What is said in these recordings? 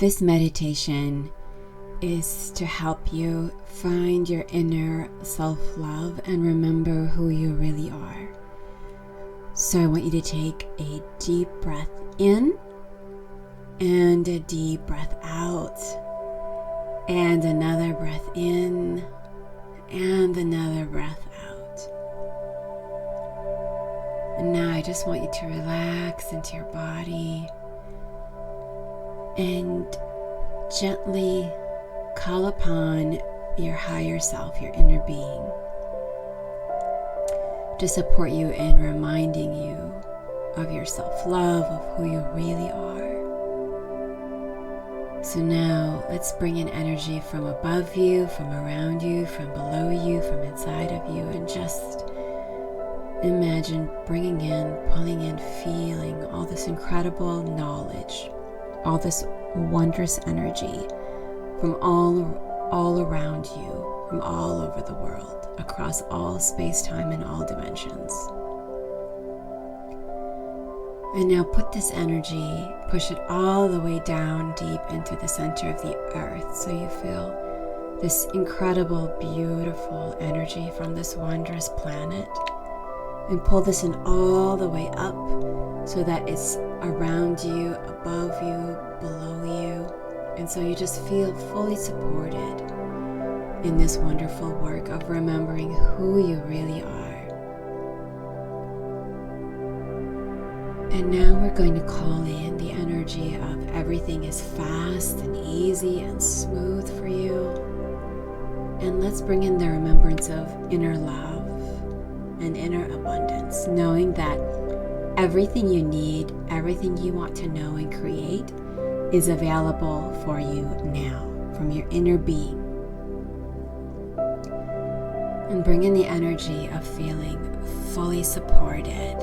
This meditation is to help you find your inner self-love and remember who you really are. So I want you to take a deep breath in and a deep breath out, and another breath in and another breath out. And now I just want you to relax into your body and gently call upon your higher self, your inner being, to support you in reminding you of your self-love, of who you really are. So now let's bring in energy from above you, from around you, from below you, from inside of you, and just imagine bringing in, pulling in, feeling all this incredible knowledge, all this wondrous energy from all around you, from all over the world, across all space-time and all dimensions. And now put this energy, push it all the way down deep into the center of the earth, so you feel this incredible, beautiful energy from this wondrous planet, and pull this in all the way up so that it's around you, above you, below you. And so you just feel fully supported in this wonderful work of remembering who you really are. And now we're going to call in the energy of everything is fast and easy and smooth for you. And let's bring in the remembrance of inner love and inner abundance, knowing that everything you need, everything you want to know and create is available for you now from your inner being. And bring in the energy of feeling fully supported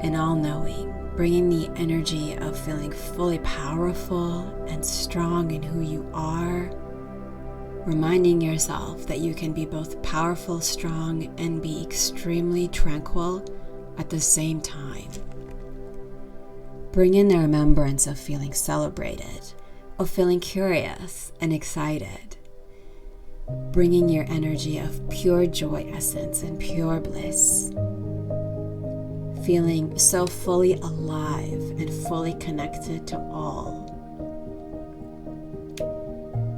and all-knowing, bringing the energy of feeling fully powerful and strong in who you are, reminding yourself that you can be both powerful, strong, and be extremely tranquil at the same time. Bring in the remembrance of feeling celebrated, of feeling curious and excited, bringing your energy of pure joy essence and pure bliss, feeling so fully alive and fully connected to all.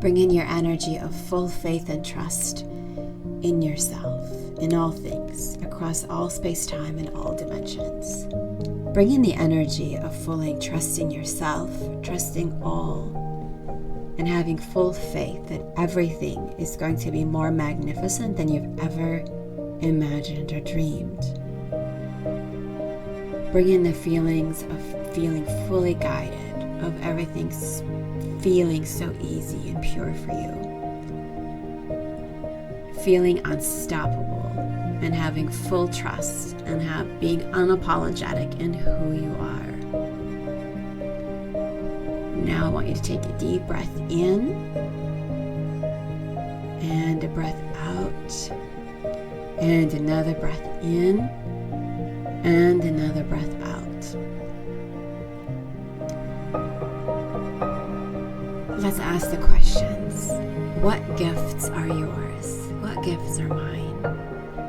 Bring in your energy of full faith and trust in yourself, in all things, across all space-time and all dimensions. Bring in the energy of fully trusting yourself, trusting all, and having full faith that everything is going to be more magnificent than you've ever imagined or dreamed. Bring in the feelings of feeling fully guided, of everything feeling so easy and pure for you. Feeling unstoppable and having full trust and being unapologetic in who you are. Now I want you to take a deep breath in and a breath out, and another breath in and another breath out. Let's ask the questions. What gifts are yours? What gifts are mine?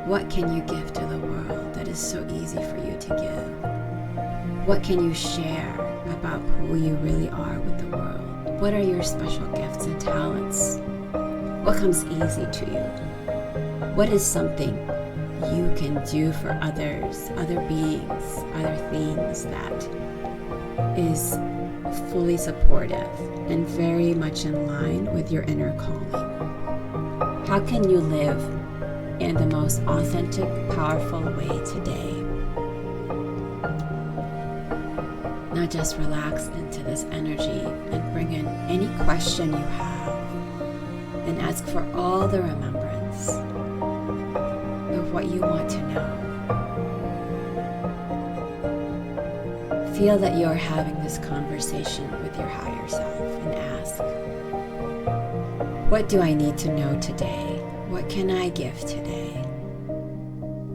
What can you give to the world that is so easy for you to give? What can you share about who you really are with the world? What are your special gifts and talents? What comes easy to you? What is something you can do for others, other beings, other things that is fully supportive and very much in line with your inner calling? How can you live in the most authentic, powerful way today? Now just relax into this energy and bring in any question you have and ask for all the remembrance of what you want to know. Feel that you're having this conversation with your higher self and ask, what do I need to know today? What can I give today?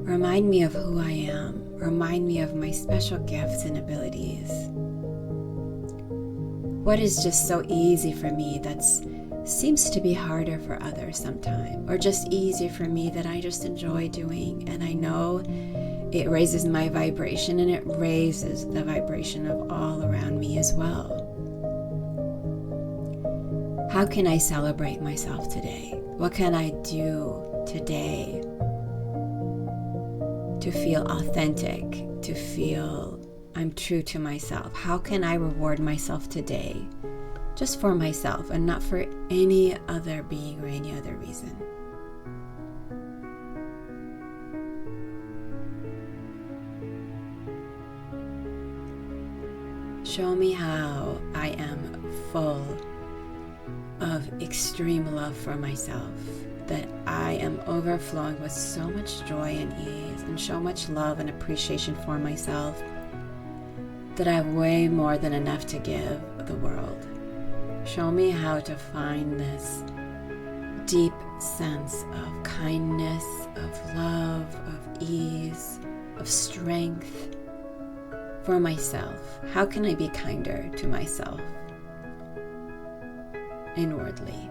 Remind me of who I am. Remind me of my special gifts and abilities. What is just so easy for me that seems to be harder for others sometimes, or just easier for me that I just enjoy doing, and I know it raises my vibration and it raises the vibration of all around me as well. How can I celebrate myself today? What can I do today to feel authentic, to feel I'm true to myself? How can I reward myself today just for myself and not for any other being or any other reason? Show me how I am full of extreme love for myself, that I am overflowing with so much joy and ease and so much love and appreciation for myself, that I have way more than enough to give the world. Show me how to find this deep sense of kindness, of love, of ease, of strength for myself. How can I be kinder to myself inwardly?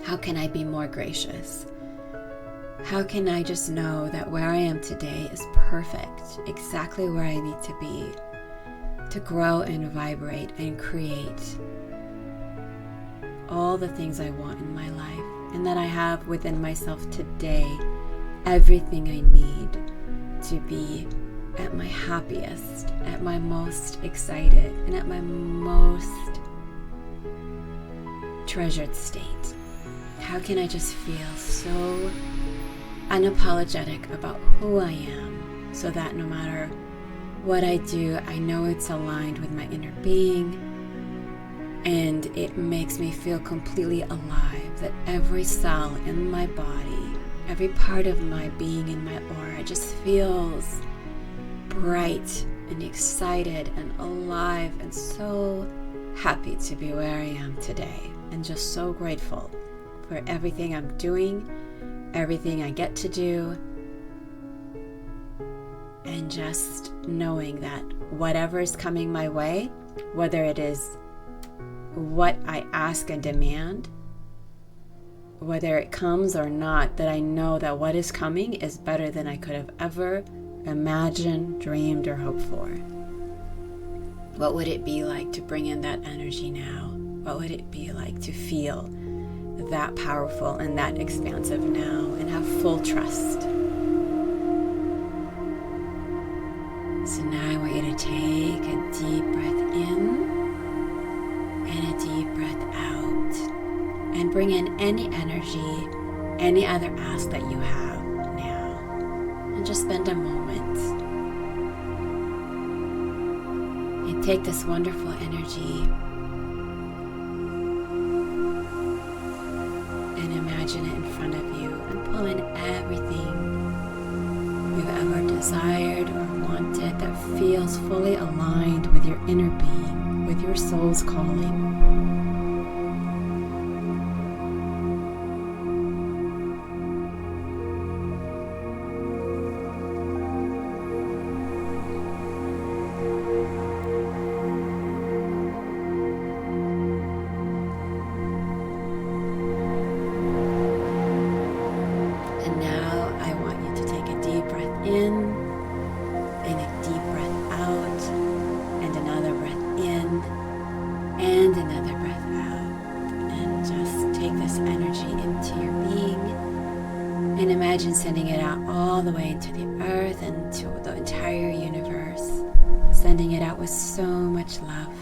How can I be more gracious? How can I just know that where I am today is perfect, exactly where I need to be to grow and vibrate and create all the things I want in my life, and that I have within myself today everything I need to be at my happiest, at my most excited, and at my most treasured state? How can I just feel so unapologetic about who I am, so that no matter what I do, I know it's aligned with my inner being, and it makes me feel completely alive, that every cell in my body, every part of my being in my aura just feels bright and excited and alive and so happy to be where I am today, and just so grateful for everything I'm doing, everything I get to do, and just knowing that whatever is coming my way, whether it is what I ask and demand, whether it comes or not, that I know that what is coming is better than I could have ever imagined, dreamed, or hoped for. What would it be like to bring in that energy now? What would it be like to feel that powerful and that expansive now, and have full trust? So now I want you to take a deep breath in and a deep breath out, and bring in any energy, any other ask that you have now, and just spend a moment and take this wonderful energy and imagine it in front of you, and pull in everything you've ever desired or wanted that feels fully aligned with your inner being, with your soul's calling. And now I want you to take a deep breath in, and a deep breath out, and another breath in, and another breath out. And just take this energy into your being, and imagine sending it out all the way into the earth and to the entire universe, sending it out with so much love